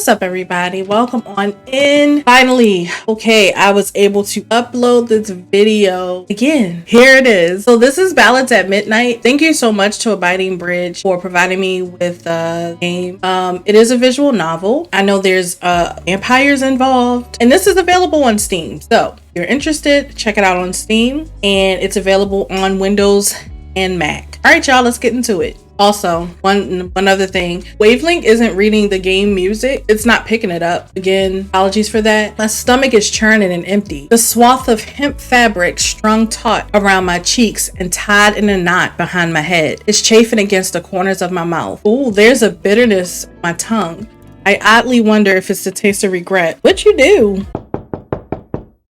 What's up, everybody? Welcome on in. Finally, okay, I was able to upload this video again. Here it is. So this is Ballads at Midnight. Thank you so much to Abiding Bridge for providing me with the game. It is a visual novel. I know there's vampires involved, and this is available on Steam. So if you're interested, check it out on Steam, and it's available on Windows and Mac. All right, y'all, let's get into it. Also, one other thing, Wavelength isn't reading the game music. It's not picking it up. Again, apologies for that. My stomach is churning and empty. The swath of hemp fabric strung taut around my cheeks and tied in a knot behind my head is chafing against the corners of my mouth. Ooh, there's a bitterness on my tongue. I oddly wonder if it's the taste of regret. What you do?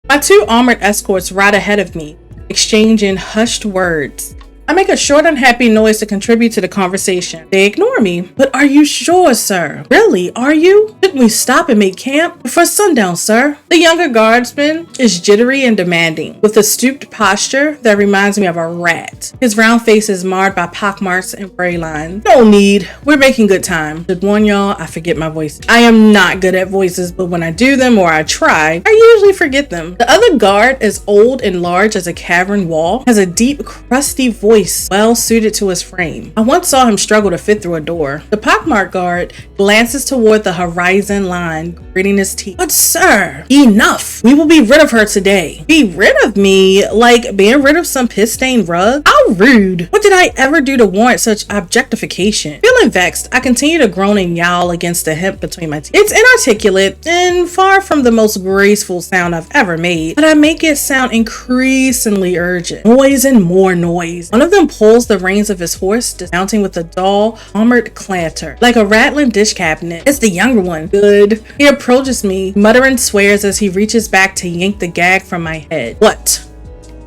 My two armored escorts ride ahead of me, exchanging hushed words. I make a short, unhappy noise to contribute to the conversation. They ignore me. But are you sure, sir? Really, are you? Shouldn't we stop and make camp? Before sundown, sir. The younger guardsman is jittery and demanding, with a stooped posture that reminds me of a rat. His round face is marred by pockmarks and gray lines. No need. We're making good time. Should warn y'all, I forget my voice. I am not good at voices, but when I do them or I try, I usually forget them. The other guard, as old and large as a cavern wall, has a deep, crusty voice well suited to his frame. I once saw him struggle to fit through a door. The pockmarked guard glances toward the horizon line, gritting his teeth. But sir, enough! We will be rid of her today. Be rid of me? Like being rid of some piss-stained rug? How rude! What did I ever do to warrant such objectification? Feeling vexed, I continue to groan and yowl against the hemp between my teeth. It's inarticulate and far from the most graceful sound I've ever made, but I make it sound increasingly urgent. Noise and more noise. One of them pulls the reins of his horse, dismounting with a dull, armored clatter, like a rattling dish cabinet. It's the younger one. Good. He approaches me, muttering swears as he reaches back to yank the gag from my head. What?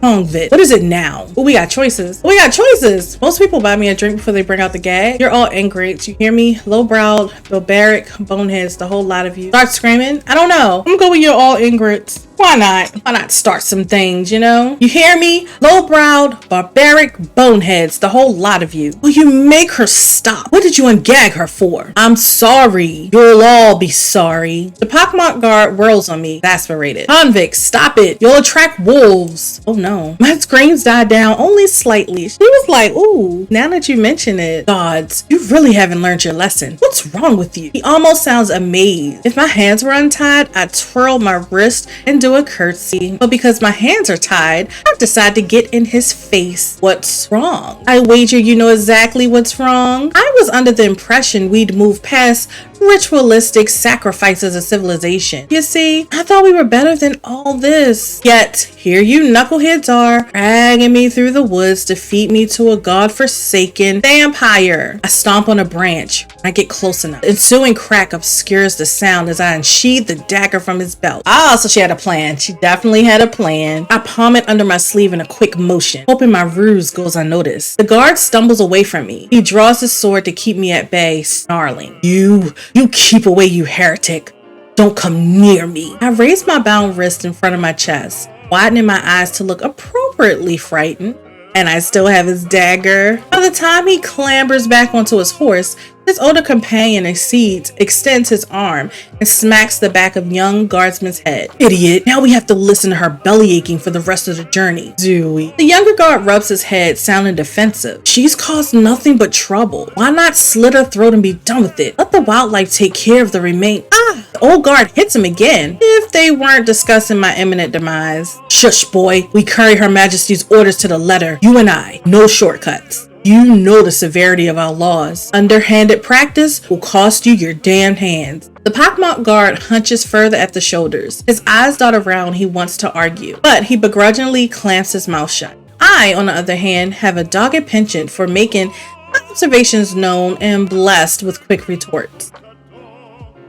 Vit. What is it now? Oh, we got choices. We got choices. Most people buy me a drink before they bring out the gag. You're all ingrates. You hear me? Low-browed, barbaric, boneheads, the whole lot of you. Start screaming? I don't know. I'm gonna go with you're all ingrates. Why not? Why not start some things, you know? You hear me? Low-browed, barbaric, boneheads, the whole lot of you. Will you make her stop? What did you ungag her for? I'm sorry. You'll all be sorry. The pockmarked guard whirls on me, exasperated. Convict, stop it. You'll attract wolves. Oh no. My screams died down only slightly. She was like, ooh, now that you mention it, gods, you really haven't learned your lesson. What's wrong with you? He almost sounds amazed. If my hands were untied, I'd twirl my wrist and do a curtsy. But because my hands are tied, I decide to get in his face. What's wrong? I wager you know exactly what's wrong. I was under the impression we'd move past ritualistic sacrifices of civilization. You see, I thought we were better than all this. Yet, here you knuckleheads are, dragging me through the woods to feed me to a godforsaken vampire. I stomp on a branch. I get close enough. The ensuing crack obscures the sound as I unsheathe the dagger from his belt. Ah, so she had a plan. She definitely had a plan. I palm it under my sleeve in a quick motion, hoping my ruse goes unnoticed. The guard stumbles away from me. He draws his sword to keep me at bay, snarling. You keep away, you heretic. Don't come near me. I raise my bound wrist in front of my chest, widening my eyes to look appropriately frightened, and I still have his dagger. By the time he clambers back onto his horse, his older companion extends his arm and smacks the back of young guardsman's head. Idiot, now we have to listen to her belly aching for the rest of the journey. Do we? The younger guard rubs his head, sounding defensive. She's caused nothing but trouble. Why not slit her throat and be done with it? Let the wildlife take care of the remain. Ah! The old guard hits him again, if they weren't discussing my imminent demise. Shush, boy. We carry Her Majesty's orders to the letter. You and I. No shortcuts. You know the severity of our laws. Underhanded practice will cost you your damned hands. The pockmarked guard hunches further at the shoulders. His eyes dart around. He wants to argue, but he begrudgingly clamps his mouth shut. I, on the other hand, have a dogged penchant for making my observations known and blessed with quick retorts.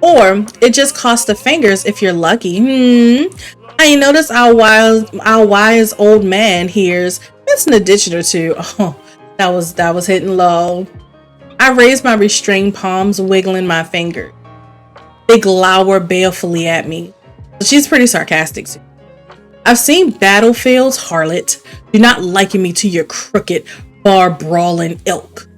Or it just costs the fingers if you're lucky. I noticed our wise old man here's missing a digit or two. Oh, that was hitting low. I raise my restrained palms, wiggling my finger. They glower balefully at me. She's pretty sarcastic too. I've seen battlefields, harlot. Do not liken me to your crooked, bar-brawling ilk.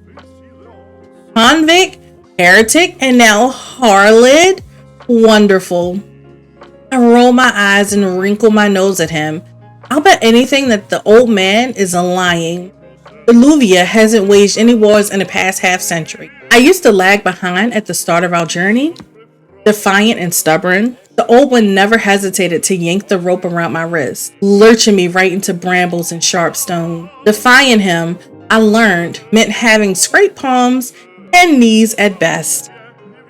Convict, heretic, and now harlot. Wonderful. I roll my eyes and wrinkle my nose at him. I'll bet anything that the old man is lying. Bolivia hasn't waged any wars in the past half century. I used to lag behind at the start of our journey, defiant and stubborn. The old one never hesitated to yank the rope around my wrist, lurching me right into brambles and sharp stone. Defying him, I learned, meant having scraped palms and knees at best.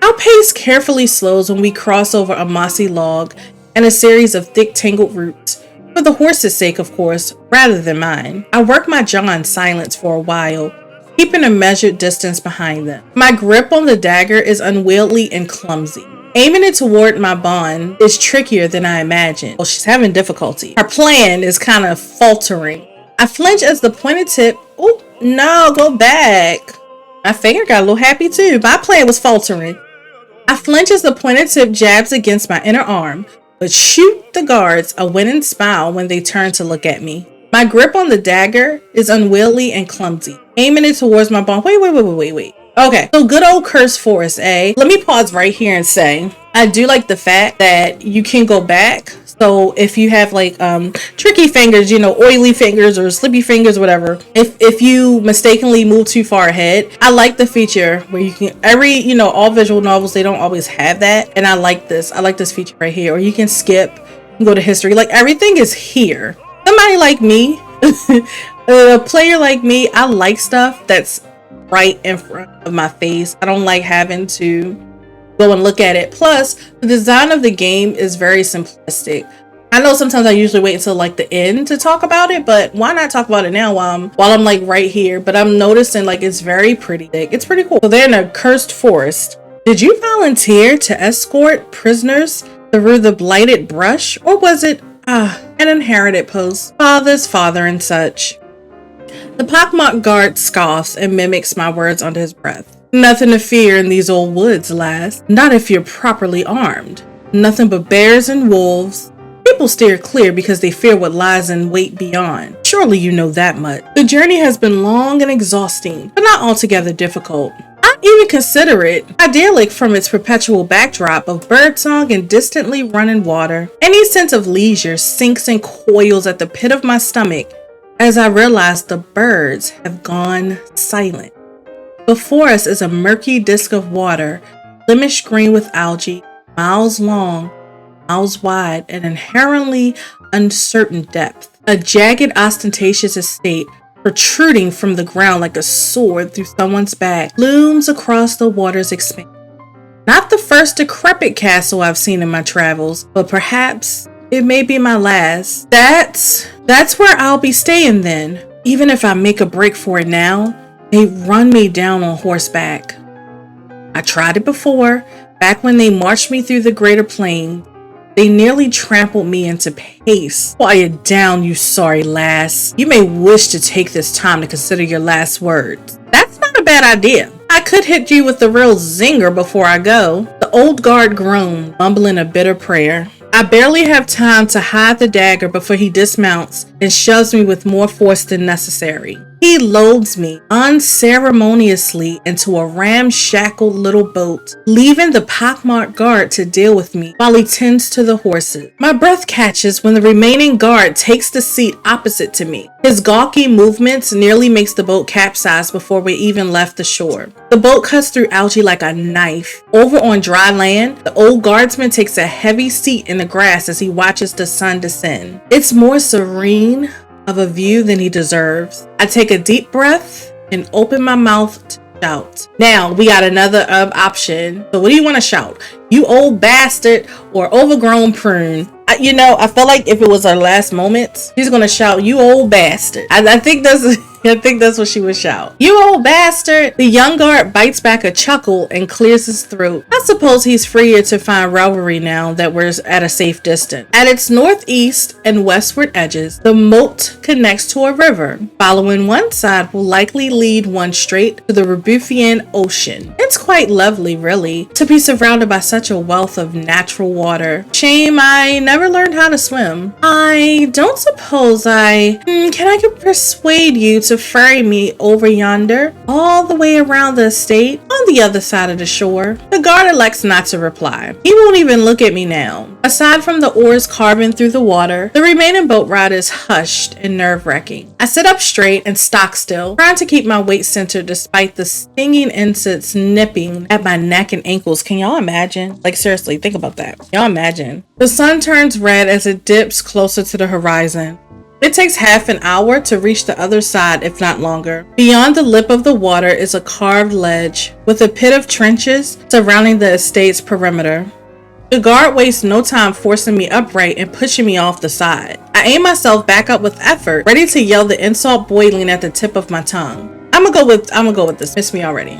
Our pace carefully slows when we cross over a mossy log and a series of thick tangled roots. For the horse's sake, of course, rather than mine. I work my jaw in silence for a while, keeping a measured distance behind them. My grip on the dagger is unwieldy and clumsy. Aiming it toward my bond is trickier than I imagined. Well, she's having difficulty. Her plan is kind of faltering. I flinch as the pointed tip. Oh, no, go back. My finger got a little happy too. My plan was faltering. I flinch as the pointed tip jabs against my inner arm, but shoot the guards a winning smile when they turn to look at me. My grip on the dagger is unwieldy and clumsy. Aiming it towards my bond. Wait. Okay, so good old cursed forest, eh? Let me pause right here and say, I do like the fact that you can go back. So if you have like tricky fingers, oily fingers or slippy fingers, whatever, if you mistakenly move too far ahead, I like the feature where you can, all visual novels, they don't always have that. And I like this feature right here, or you can skip and go to history. Like everything is here. Somebody like me, a player like me, I like stuff that's right in front of my face. I don't like having to go and look at it. Plus, the design of the game is very simplistic. I know sometimes I usually wait until like the end to talk about it, but why not talk about it now while I'm like right here? But I'm noticing like it's very pretty. It's pretty cool. So they're in a cursed forest. Did you volunteer to escort prisoners through the blighted brush, or was it an inherited post? Father's father and such. The pockmarked guard scoffs and mimics my words under his breath. Nothing to fear in these old woods, lass. Not if you're properly armed. Nothing but bears and wolves. People steer clear because they fear what lies in wait beyond. Surely you know that much. The journey has been long and exhausting, but not altogether difficult. I even consider it idyllic from its perpetual backdrop of birdsong and distantly running water. Any sense of leisure sinks and coils at the pit of my stomach as I realize the birds have gone silent. Before us is a murky disk of water, blemish green with algae, miles long, miles wide, and inherently uncertain depth. A jagged, ostentatious estate, protruding from the ground like a sword through someone's back, looms across the water's expanse. Not the first decrepit castle I've seen in my travels, but perhaps it may be my last. That's where I'll be staying then. Even if I make a break for it now, they run me down on horseback. I tried it before, back when they marched me through the greater plain. They nearly trampled me into pace. Quiet down, you sorry lass. You may wish to take this time to consider your last words. That's not a bad idea. I could hit you with the real zinger before I go. The old guard groaned, mumbling a bitter prayer. I barely have time to hide the dagger before he dismounts and shoves me with more force than necessary. He loads me unceremoniously into a ramshackled little boat, leaving the pockmarked guard to deal with me while he tends to the horses. My breath catches when the remaining guard takes the seat opposite to me. His gawky movements nearly makes the boat capsize before we even left the shore. The boat cuts through algae like a knife. Over on dry land, the old guardsman takes a heavy seat in the grass as he watches the sun descend. It's more serene of a view than he deserves. I take a deep breath and open my mouth to shout. Now we got another option. So what do you want to shout? You old bastard or overgrown prune? I feel like if it was our last moments, she's gonna shout, "You old bastard." I think that's what she would shout. "You old bastard." The young guard bites back a chuckle and clears his throat. I suppose he's freer to find revelry now that we're at a safe distance. At its northeast and westward edges, the moat connects to a river. Following one side will likely lead one straight to the Rebuffian Ocean. It's quite lovely, really, to be surrounded by such a wealth of natural water. Shame I never learned how to swim. I don't suppose can I persuade you to ferry me over yonder, all the way around the estate, on the other side of the shore. The guard elects not to reply. He won't even look at me now. Aside from the oars carving through the water, the remaining boat ride is hushed and nerve-wracking. I sit up straight and stock still, trying to keep my weight centered despite the stinging insects nipping at my neck and ankles. Can y'all imagine? Like, seriously, think about that. Y'all imagine. The sun turns red as it dips closer to the horizon. It takes half an hour to reach the other side, if not longer. Beyond the lip of the water is a carved ledge with a pit of trenches surrounding the estate's perimeter. The guard wastes no time forcing me upright and pushing me off the side. I aim myself back up with effort, ready to yell the insult boiling at the tip of my tongue. I'm gonna go with this. Miss me already.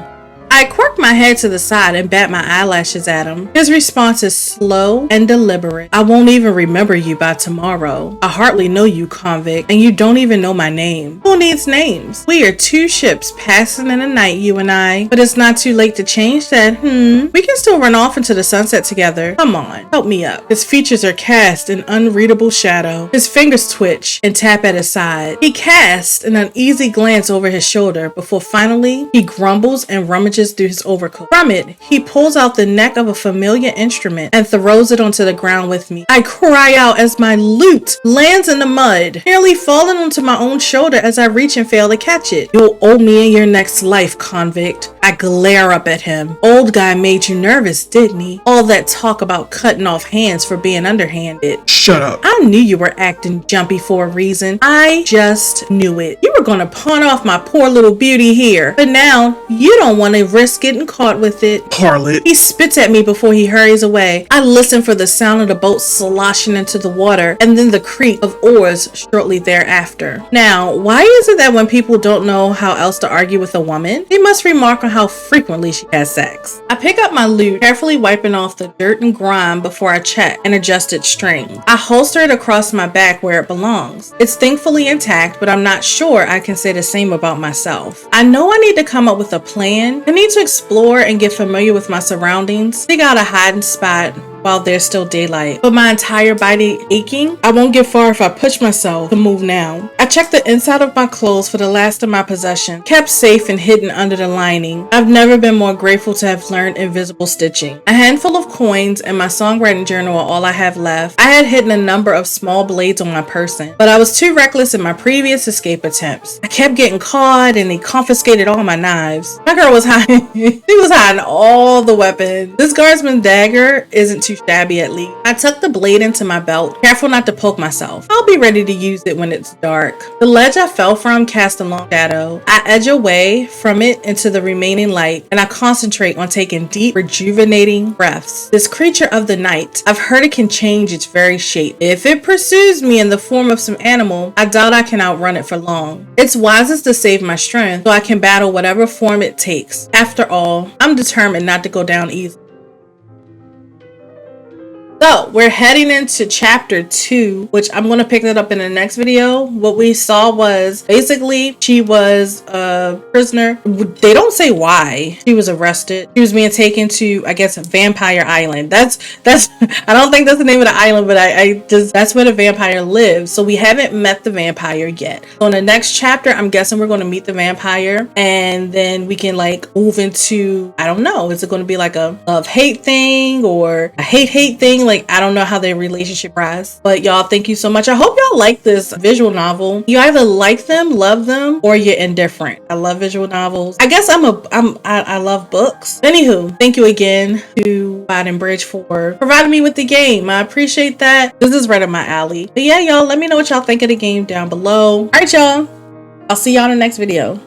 I quirk my head to the side and bat my eyelashes at him. His response is slow and deliberate. I won't even remember you by tomorrow. I hardly know you, convict, and you don't even know my name. Who needs names? We are two ships passing in the night, you and I. But it's not too late to change that, We can still run off into the sunset together. Come on, help me up. His features are cast in unreadable shadow. His fingers twitch and tap at his side. He casts an uneasy glance over his shoulder before finally he grumbles and rummages through his overcoat. From it, he pulls out the neck of a familiar instrument and throws it onto the ground with me. I cry out as my lute lands in the mud, nearly falling onto my own shoulder as I reach and fail to catch it. You'll owe me in your next life, convict. I glare up at him. Old guy made you nervous, didn't he? All that talk about cutting off hands for being underhanded. Shut up. I knew you were acting jumpy for a reason. I just knew it. You were gonna pawn off my poor little beauty here, but now you don't want to risk getting caught with it. Harlot. He spits at me before he hurries away. I listen for the sound of the boat sloshing into the water and then the creak of oars shortly thereafter. Now, why is it that when people don't know how else to argue with a woman, they must remark on how frequently she has sex? I pick up my lute, carefully wiping off the dirt and grime before I check and adjust its string. I holster it across my back where it belongs. It's thankfully intact, but I'm not sure I can say the same about myself. I know I need to come up with a plan. I need to explore and get familiar with my surroundings, dig out a hiding spot while there's still daylight. But my entire body aching, I won't get far if I push myself to move now. I check the inside of my clothes for the last of my possession, kept safe and hidden under the lining. I've never been more grateful to have learned invisible stitching. A handful of coins and my songwriting journal are all I have left. I had hidden a number of small blades on my person, but I was too reckless in my previous escape attempts. I kept getting caught and they confiscated all my knives. My girl was hiding. She was hiding all the weapons. This guardsman's dagger isn't too shabby at least. I tuck the blade into my belt, careful not to poke myself. I'll be ready to use it when it's dark. The ledge I fell from cast a long shadow. I edge away from it into the remaining light and I concentrate on taking deep, rejuvenating breaths. This creature of the night, I've heard it can change its very shape. If it pursues me in the form of some animal, I doubt I can outrun it for long. It's wisest to save my strength so I can battle whatever form it takes. After all, I'm determined not to go down easily. So we're heading into chapter 2, which I'm going to pick that up in the next video. What we saw was basically she was a prisoner. They don't say why she was arrested. She was being taken to, I guess, Vampire Island. That's I don't think that's the name of the island, but I just, that's where the vampire lives. So we haven't met the vampire yet. So in the next chapter, I'm guessing we're going to meet the vampire and then we can like move into, I don't know, is it going to be like a love-hate thing or a hate thing? Like, I don't know how their relationship rise, but y'all, thank you so much. I hope y'all like this visual novel. You either like them, love them, or you're indifferent. I love visual novels. I guess I love books. Anywho, thank you again to Ballads Bridge for providing me with the game. I appreciate that. This is right up my alley. But yeah, y'all, let me know what y'all think of the game down below. All right, y'all. I'll see y'all in the next video.